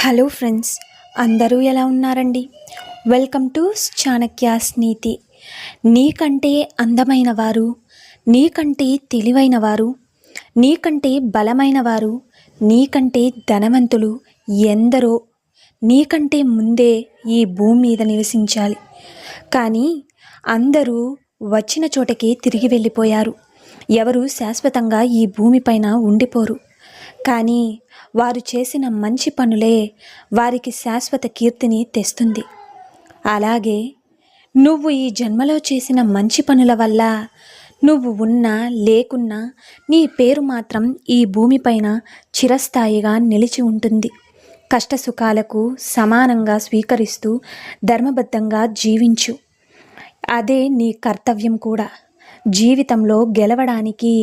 Hello friends, అందరూ ఎలా ఉన్నారండి? వెల్కమ్ టు చాణక్యాస్ నీతి. నీకంటే అందమైన వారు, నీకంటే తెలివైన వారు, నీకంటే బలమైన వారు, నీకంటే ధనవంతులు ఎందరో నీకంటే ముందే ఈ భూమి మీద నివసించాలి. కానీ అందరూ వచ్చిన చోటకి తిరిగి వెళ్ళిపోయారు. ఎవరు శాశ్వతంగా ఈ భూమిపైన ఉండిపోరు. కానీ వారు చేసిన మంచి పనులే వారికి శాశ్వత కీర్తిని తెస్తుంది. అలాగే నువ్వు ఈ జన్మలో చేసిన మంచి పనుల వల్ల నువ్వు ఉన్నా లేకున్నా నీ పేరు మాత్రం ఈ భూమిపైన చిరస్థాయిగా నిలిచి ఉంటుంది. కష్టసుఖాలకు సమానంగా స్వీకరిస్తూ ధర్మబద్ధంగా జీవించు. అదే నీ కర్తవ్యం కూడా. జీవితంలో గెలవడానికి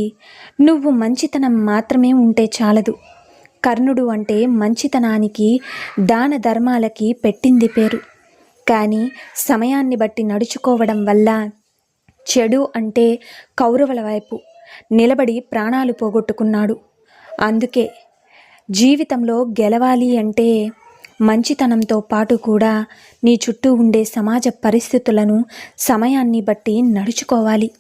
నువ్వు మంచితనం మాత్రమే ఉంటే చాలదు. కర్ణుడు అంటే మంచితనానికి, దాన ధర్మాలకి పెట్టింది పేరు. కానీ సమయాన్ని బట్టి నడుచుకోవడం వల్ల చెడు అంటే కౌరవుల వైపు నిలబడి ప్రాణాలు పోగొట్టుకున్నాడు. అందుకే జీవితంలో గెలవాలి అంటే మంచితనంతో పాటు కూడా నీ చుట్టూ ఉండే సమాజ పరిస్థితులను సమయాన్ని బట్టి నడుచుకోవాలి.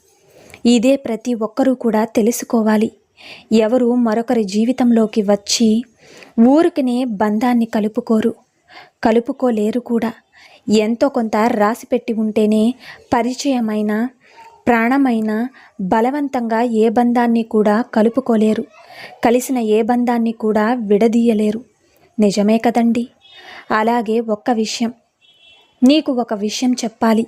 ఇదే ప్రతి ఒక్కరూ కూడా తెలుసుకోవాలి. ఎవరు మరొకరి జీవితంలోకి వచ్చి ఊరికనే బంధాన్ని కలుపుకోలేరు కూడా. ఎంతో కొంత రాసిపెట్టి ఉంటేనే పరిచయమైన, ప్రాణమైన బలవంతంగా ఏ బంధాన్ని కూడా కలుపుకోలేరు. కలిసిన ఏ బంధాన్ని కూడా విడదీయలేరు. నిజమే కదండి? అలాగే నీకు ఒక విషయం చెప్పాలి.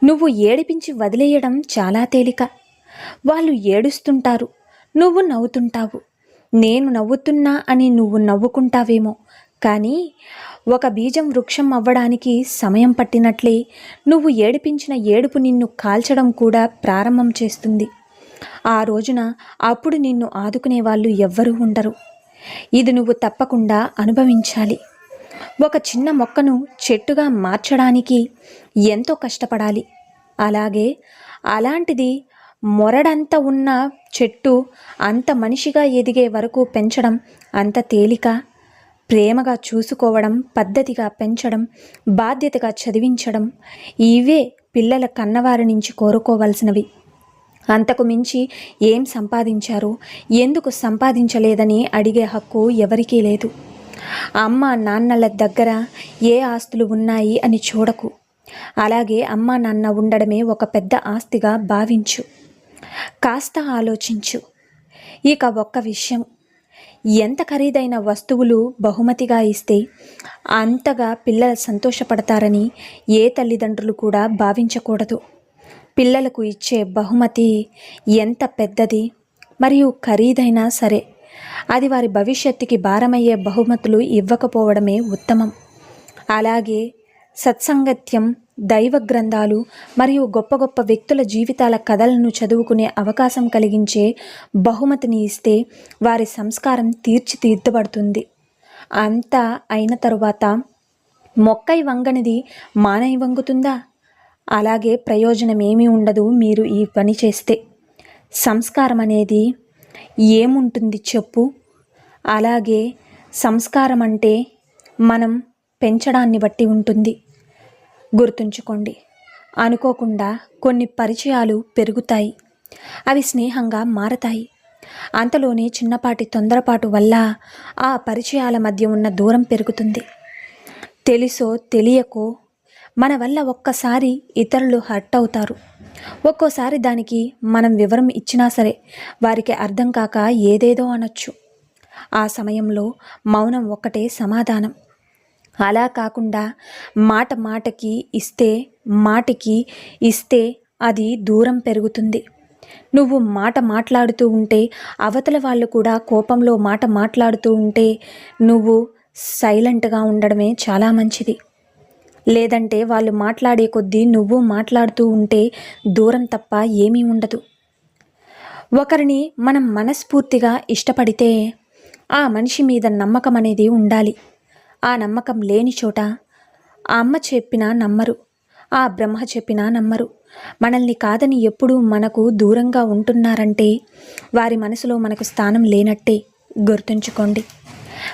నువ్వు ఏడిపించి వదిలేయడం చాలా తేలిక. వాళ్ళు ఏడుస్తుంటారు, నువ్వు నవ్వుతుంటావు. నేను నవ్వుతున్నా అని నువ్వు నవ్వుకుంటావేమో, కానీ ఒక బీజం వృక్షం అవ్వడానికి సమయం పట్టినట్లే నువ్వు ఏడిపించిన ఏడుపు నిన్ను కాల్చడం కూడా ప్రారంభం చేస్తుంది. ఆ రోజున అప్పుడు నిన్ను ఆదుకునే వాళ్ళు ఎవ్వరూ ఉండరు. ఇది నువ్వు తప్పకుండా అనుభవించాలి. ఒక చిన్న మొక్కను చెట్టుగా మార్చడానికి ఎంతో కష్టపడాలి. అలాంటిది మొరడంత ఉన్న చెట్టు అంత మనిషిగా ఎదిగే వరకు పెంచడం అంత తేలిక? ప్రేమగా చూసుకోవడం, పద్ధతిగా పెంచడం, బాధ్యతగా చదివించడం, ఇవే పిల్లల కన్నవారి నుంచి కోరుకోవలసినవి. అంతకు మించి ఏం సంపాదించారో, ఎందుకు సంపాదించలేదని అడిగే హక్కు ఎవరికీ లేదు. అమ్మ నాన్నల దగ్గర ఏ ఆస్తులు ఉన్నాయి అని చూడకు. అలాగే అమ్మ నాన్న ఉండడమే ఒక పెద్ద ఆస్తిగా భావించు. కాస్త ఆలోచించు. ఇక ఒక్క విషయం, ఎంత ఖరీదైన వస్తువులు బహుమతిగా ఇస్తే అంతగా పిల్లలు సంతోషపడతారని ఏ తల్లిదండ్రులు కూడా భావించకూడదు. పిల్లలకు ఇచ్చే బహుమతి ఎంత పెద్దది మరియు ఖరీదైనా సరే, అది వారి భవిష్యత్తుకి భారమయ్యే బహుమతులు ఇవ్వకపోవడమే ఉత్తమం. అలాగే సత్సంగత్యం, దైవ గ్రంథాలు మరియు గొప్ప గొప్ప వ్యక్తుల జీవితాల కథలను చదువుకునే అవకాశం కలిగించే బహుమతిని ఇస్తే వారి సంస్కారం తీర్చిదిద్దబడుతుంది. అంతా అయిన తరువాత మొక్కై వంగనిది మానై వంగుతుందా? అలాగే ప్రయోజనమేమీ ఉండదు మీరు ఈ పని చేస్తే. సంస్కారం అనేది ఏముంటుంది చెప్పు? అలాగే సంస్కారం అంటే మనం పెంచడాన్ని బట్టి ఉంటుంది. గుర్తుంచుకోండి, అనుకోకుండా కొన్ని పరిచయాలు పెరుగుతాయి, అవి స్నేహంగా మారతాయి. అంతలోనే చిన్నపాటి తొందరపాటు వల్ల ఆ పరిచయాల మధ్య ఉన్న దూరం పెరుగుతుంది. తెలుసో తెలియకో మన వల్ల ఒక్కసారి ఇతరులు హర్ట్ అవుతారు. ఒక్కోసారి దానికి మనం వివరం ఇచ్చినా సరే వారికి అర్థం కాక ఏదేదో అనొచ్చు. ఆ సమయంలో మౌనం ఒక్కటే సమాధానం. అలా కాకుండా మాటికి ఇస్తే అది దూరం పెరుగుతుంది. నువ్వు మాట్లాడుతూ ఉంటే, అవతల వాళ్ళు కూడా కోపంలో మాట్లాడుతూ ఉంటే నువ్వు సైలెంట్గా ఉండడమే చాలా మంచిది. లేదంటే వాళ్ళు మాట్లాడే కొద్దీ నువ్వు మాట్లాడుతూ ఉంటే దూరం తప్ప ఏమీ ఉండదు. ఒకరిని మనం మనస్ఫూర్తిగా ఇష్టపడితే ఆ మనిషి మీద నమ్మకం అనేది ఉండాలి. ఆ నమ్మకం లేని చోట ఆ అమ్మ చెప్పినా నమ్మరు, ఆ బ్రహ్మ చెప్పినా నమ్మరు. మనల్ని కాదని ఎప్పుడూ మనకు దూరంగా ఉంటున్నారంటే వారి మనసులో మనకు స్థానం లేనట్టే. గుర్తుంచుకోండి.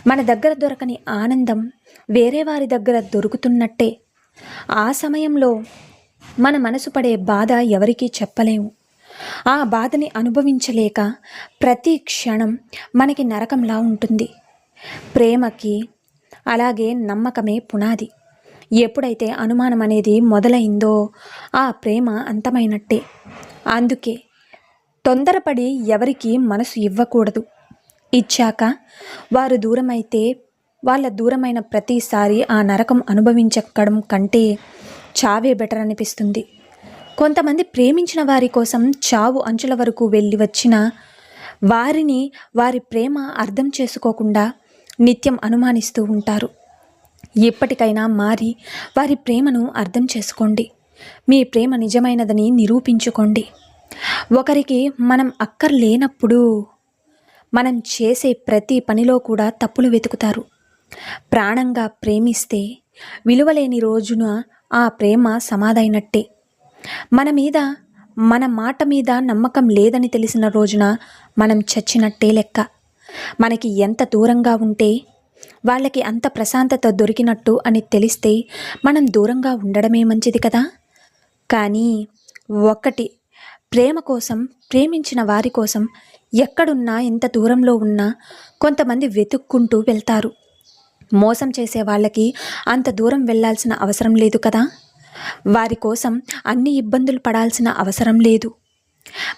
మన దగ్గర దొరకని ఆనందం వేరే వారి దగ్గర దొరుకుతున్నట్టే. ఆ సమయంలో మన మనసు పడే బాధ ఎవరికీ చెప్పలేము. ఆ బాధని అనుభవించలేక ప్రతి క్షణం మనకి నరకంలా ఉంటుంది. ప్రేమకి అలాగే నమ్మకమే పునాది. ఎప్పుడైతే అనుమానం అనేది మొదలైందో ఆ ప్రేమ అంతమైనట్టే. అందుకే తొందరపడి ఎవరికి మనసు ఇవ్వకూడదు. ఇచ్చాక వారు దూరమైతే వాళ్ళ దూరమైన ప్రతిసారి ఆ నరకం అనుభవించడం కంటే చావే బెటర్ అనిపిస్తుంది. కొంతమంది ప్రేమించిన వారి కోసం చావు అంచుల వరకు వెళ్ళి వచ్చిన వారిని వారి ప్రేమ అర్థం చేసుకోకుండా నిత్యం అనుమానిస్తూ ఉంటారు. ఎప్పటికైనా మారి వారి ప్రేమను అర్థం చేసుకోండి. మీ ప్రేమ నిజమైనదని నిరూపించుకోండి. ఒకరికి మనం అక్కర్లేనప్పుడు మనం చేసే ప్రతి పనిలో కూడా తప్పులు వెతుకుతారు. ప్రాణంగా ప్రేమిస్తే విలువలేని రోజున ఆ ప్రేమ సమాధైనట్టే. మన మీద మన మాట మీద నమ్మకం లేదని తెలిసిన రోజున మనం చచ్చినట్టే లెక్క. మనకి ఎంత దూరంగా ఉంటే వాళ్ళకి అంత ప్రశాంతత దొరికినట్టు అని తెలిస్తే మనం దూరంగా ఉండడమే మంచిది కదా. కానీ ఒక్కటి, ప్రేమ కోసం ప్రేమించిన వారి కోసం ఎక్కడున్నా ఎంత దూరంలో ఉన్నా కొంతమంది వెతుక్కుంటూ వెళ్తారు. మోసం చేసే వాళ్ళకి అంత దూరం వెళ్ళాల్సిన అవసరం లేదు కదా. వారి కోసం అన్ని ఇబ్బందులు పడాల్సిన అవసరం లేదు.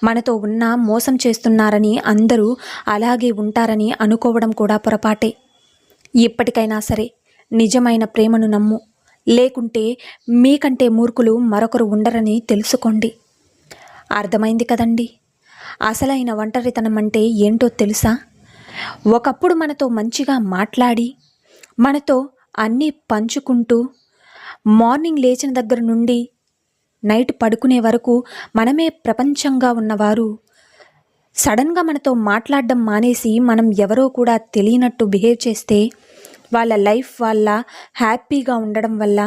మనతో ఉన్న మోసం చేస్తున్నారని అందరూ అలాగే ఉంటారని అనుకోవడం కూడా పొరపాటే. ఇప్పటికైనా సరే నిజమైన ప్రేమను నమ్ము, లేకుంటే మీకంటే మూర్ఖులు మరొకరు ఉండరని తెలుసుకోండి. అర్థమైంది కదండి. అసలైన ఒంటరితనం అంటే ఏంటో తెలుసా? ఒకప్పుడు మనతో మంచిగా మాట్లాడి మనతో అన్నీ పంచుకుంటూ మార్నింగ్ లేచిన దగ్గర నుండి నైట్ పడుకునే వరకు మనమే ప్రపంచంగా ఉన్నవారు సడన్గా మనతో మాట్లాడడం మానేసి మనం ఎవరో కూడా తెలియనట్టు బిహేవ్ చేస్తే వాళ్ళ లైఫ్ వాళ్ళ హ్యాపీగా ఉండడం వల్ల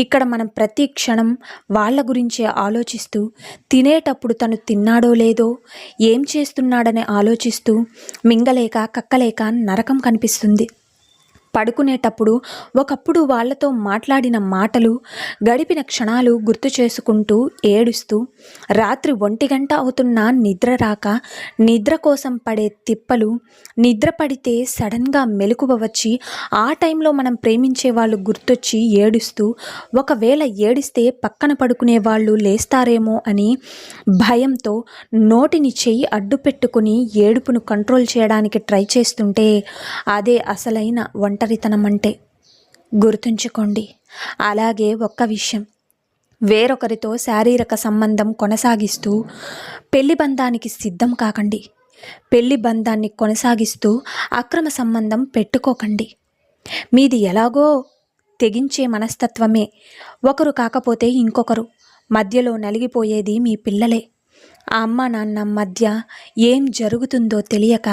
ఇక్కడ మనం ప్రతి క్షణం వాళ్ళ గురించే ఆలోచిస్తూ తినేటప్పుడు తను తిన్నాడో లేదో ఏం చేస్తున్నాడని ఆలోచిస్తూ మింగలేక కక్కలేక నరకం కనిపిస్తుంది. పడుకునేటప్పుడు ఒకప్పుడు వాళ్ళతో మాట్లాడిన మాటలు గడిపిన క్షణాలు గుర్తు చేసుకుంటూ ఏడుస్తూ రాత్రి 1 గంట అవుతున్నా నిద్ర రాక నిద్ర కోసం పడే తిప్పలు, నిద్ర పడితే సడన్గా మెలకువ వచ్చి ఆ టైంలో మనం ప్రేమించే వాళ్ళు గుర్తొచ్చి ఏడుస్తూ, ఒకవేళ ఏడిస్తే పక్కన పడుకునే వాళ్ళు లేస్తారేమో అని భయంతో నోటిని చెయ్యి అడ్డు పెట్టుకుని ఏడుపును కంట్రోల్ చేయడానికి ట్రై చేస్తుంటే అదే అసలైన ఒంటరితనం అంటే. గుర్తుంచుకోండి. అలాగే ఒక్క విషయం, వేరొకరితో శారీరక సంబంధం కొనసాగిస్తూ పెళ్లి బంధానికి సిద్ధం కాకండి. పెళ్లి బంధాన్ని కొనసాగిస్తూ అక్రమ సంబంధం పెట్టుకోకండి. మీది ఎలాగో తెగించే మనస్తత్వమే. ఒకరు కాకపోతే ఇంకొకరు, మధ్యలో నలిగిపోయేది మీ పిల్లలే. ఆ అమ్మ నాన్న మధ్య ఏం జరుగుతుందో తెలియక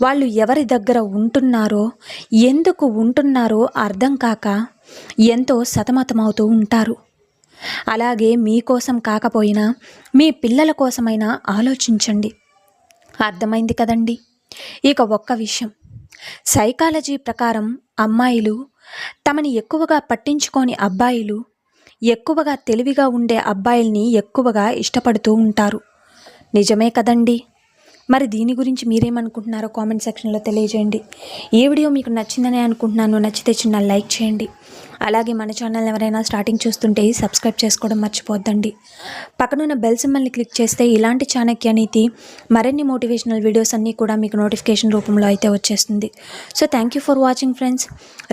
వాళ్ళు ఎవరి దగ్గర ఉంటున్నారో, ఎందుకు ఉంటున్నారో అర్థం కాక ఎంతో సతమతమవుతూ ఉంటారు. అలాగే మీకోసం కాకపోయినా మీ పిల్లల కోసమైనా ఆలోచించండి. అర్థమైంది కదండి. ఇక ఒక్క విషయం, సైకాలజీ ప్రకారం అమ్మాయిలు తమని ఎక్కువగా పట్టించుకోని అబ్బాయిలు ఎక్కువగా తెలివిగా ఉండే అబ్బాయిల్ని ఎక్కువగా ఇష్టపడుతూ ఉంటారు. నిజమే కదండి. మరి దీని గురించి మీరేమనుకుంటున్నారో కామెంట్ సెక్షన్లో తెలియజేయండి. ఈ వీడియో మీకు నచ్చిందని అనుకుంటున్నాను. నచ్చితే చిన్న లైక్ చేయండి. అలాగే మన ఛానల్ ఎవరైనా స్టార్టింగ్ చూస్తుంటే సబ్స్క్రైబ్ చేసుకోవడం మర్చిపోద్దండి. పక్కనున్న బెల్ సింబల్ని క్లిక్ చేస్తే ఇలాంటి చాణక్య నీతి మరిన్ని మోటివేషనల్ వీడియోస్ అన్నీ కూడా మీకు నోటిఫికేషన్ రూపంలో అయితే వచ్చేస్తుంది. So thank you for watching friends.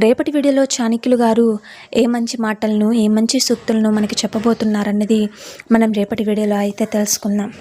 రేపటి వీడియోలో చాణక్యులు గారు ఏ మంచి మాటలను, ఏ మంచి సూక్తులను మనకి చెప్పబోతున్నారన్నది మనం రేపటి వీడియోలో అయితే తెలుసుకుందాం.